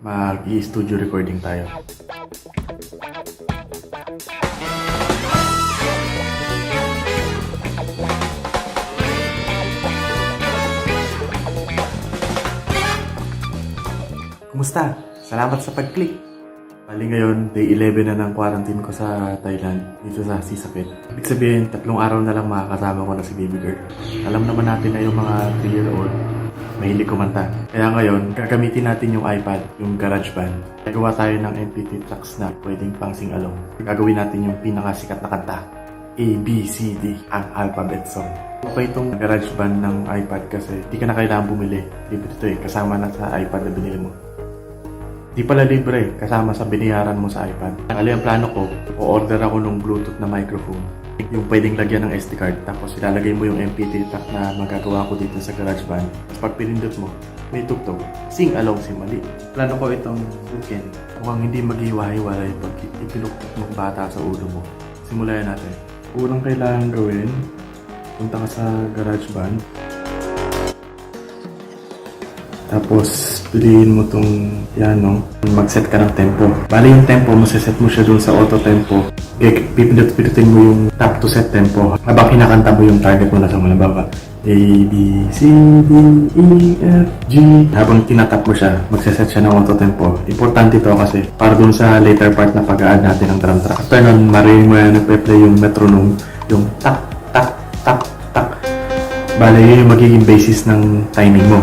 mag-i-studio recording tayo. Kumusta? Salamat sa pag-click! Bali ngayon, day 11 na ng quarantine ko sa Thailand, dito sa Sisapit. Ibig sabihin, 3 araw na lang makakasama ko na si baby girl. Alam naman natin na yung mga 3-year-old, mahilig kumanta. Kaya ngayon, gagamitin natin yung iPad, yung GarageBand. Gagawa tayo ng MP3 tracks na pwedeng pang sing-along. Gagawin natin yung pinakasikat na kanta, A, B, C, D, ang alphabet song. Okay itong GarageBand ng iPad kasi di ka na kailangan bumili. Libre ito kasama na sa iPad na binili mo. Di pala libre, kasama sa binayaran mo sa iPad. Ang plano ko, o-order ako ng Bluetooth na microphone. Yung pwedeng lagyan ng SD card, tapos ilalagay mo yung MP3 track na magagawa ko dito sa GarageBand. Tapos pag pinindot mo, may tugtog. Sing along si Mali. Plano ko itong weekend. Mukhang hindi maghiwa-hiwalay pag ipinuktok mong bata sa ulo mo. Simulan natin. Unang kailangan gawin, punta ka sa GarageBand. Tapos, piliin mo tong piano. Mag-set ka ng tempo. Bali yung tempo, masaset mo siya dun sa auto tempo. Pipindot-pindutin mo yung tap to set tempo. Habang kinakanta mo yung target mo na sa malababa. A, B, C, D, E, F, G. Habang tinatap mo siya, magsaset siya ng auto tempo. Importante ito kasi para dun sa later part na pag-add natin ng drum track. After nun, marinig mo yan, nagpe-play yung metronome. Yung tak, tak, tak, tak. Bale, yun yung magiging basis ng timing mo.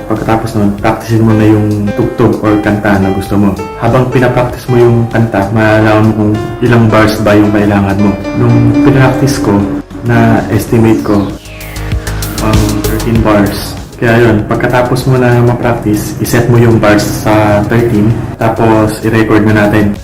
Pagkatapos nun, practicein mo na yung tugtog or kanta na gusto mo. Habang pinapractice mo yung kanta, malalaman mo kung ilang bars ba yung kailangan mo. Nung pinractice ko, na estimate ko, 13 bars. Kaya yun, pagkatapos mo na ma-practice, iset mo yung bars sa 13, tapos i-record na natin.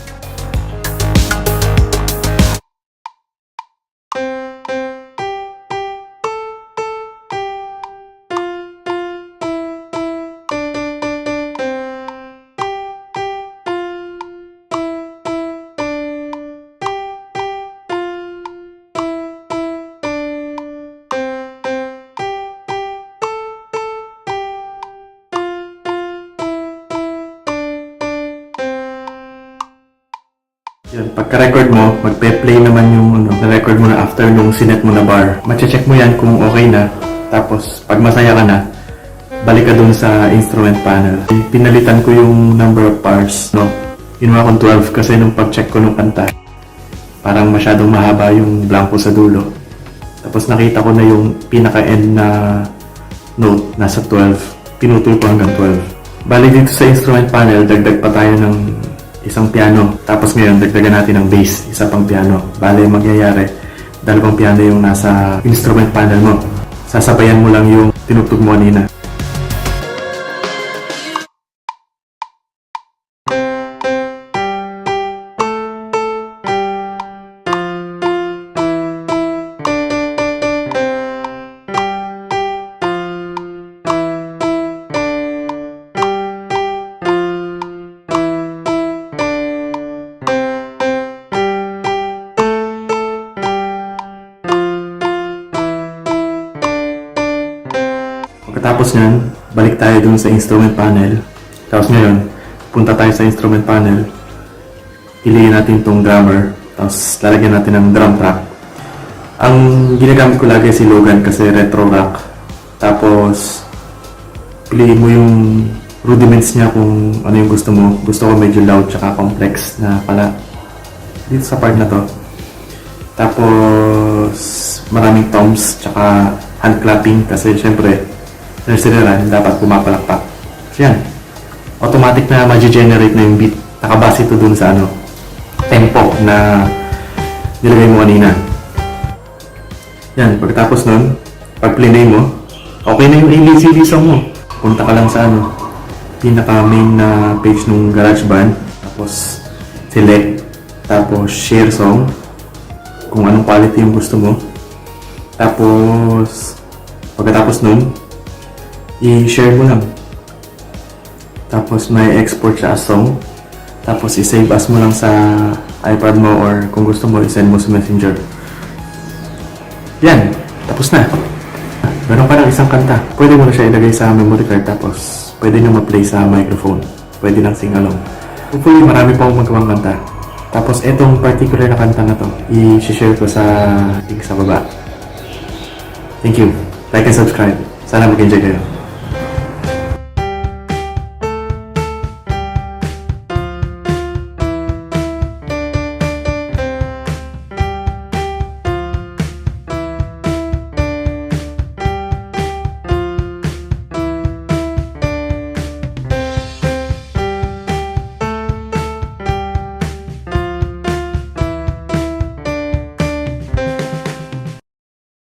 Yun, pagka-record mo, magpe-play naman yung na-record mo na after nung sinet mo na bar. Mache-check mo yan kung okay na. Tapos, pag masaya ka na, balik ka dun sa instrument panel. Pinalitan ko yung number of bars, no? Ginawa kong 12 kasi nung pag-check ko nung kanta, parang masyadong mahaba yung blanco sa dulo. Tapos nakita ko na yung pinaka-end na note, nasa 12. Pinutol ko hanggang 12. Balik dito sa instrument panel, dagdag pa tayo ng isang piano. Tapos ngayon, dagdagan natin ng bass, isa pang piano. Bale, mangyayari, 2 piano yung nasa instrument panel mo. Sasabayan mo lang yung tinugtog mo kanina. Pagkatapos nyan, balik tayo dun sa instrument panel. Tapos ngayon, punta tayo sa instrument panel. Piliin natin itong drummer. Tapos lalagyan natin ng drum track. Ang ginagamit ko lagi si Logan kasi retro rock. Tapos, piliin mo yung rudiments niya kung ano yung gusto mo. Gusto ko medyo loud tsaka complex na pala. Dito sa part na to. Tapos, maraming toms tsaka hand clapping kasi syempre, dapat pumapalakpak. So yan, automatic na ma-generate na yung beat. Nakabase ito dun sa tempo na nilagay mo kanina. Yan, pagkatapos nun, pag play mo, okay na yung ABCD song mo. Punta ka lang sa pinaka main na page ng GarageBand. Tapos, select. Tapos, share song. Kung anong quality yung gusto mo. Tapos, pagkatapos nun, i-share mo lang. Tapos may export siya as song. Tapos i-save as mo lang sa iPad mo or kung gusto mo, i-send mo sa Messenger. Yan, tapos na. Meron pa ng isang kanta. Pwede mo na siya ilagay sa memory card tapos pwede nyo ma-play sa microphone. pwede nang sing-along. Hopefully, marami pa akong magawang kanta. Tapos, etong particular na kanta na to, i-share ko sa link sa baba. Thank you. Like and subscribe. Sana mag-enjoy kayo.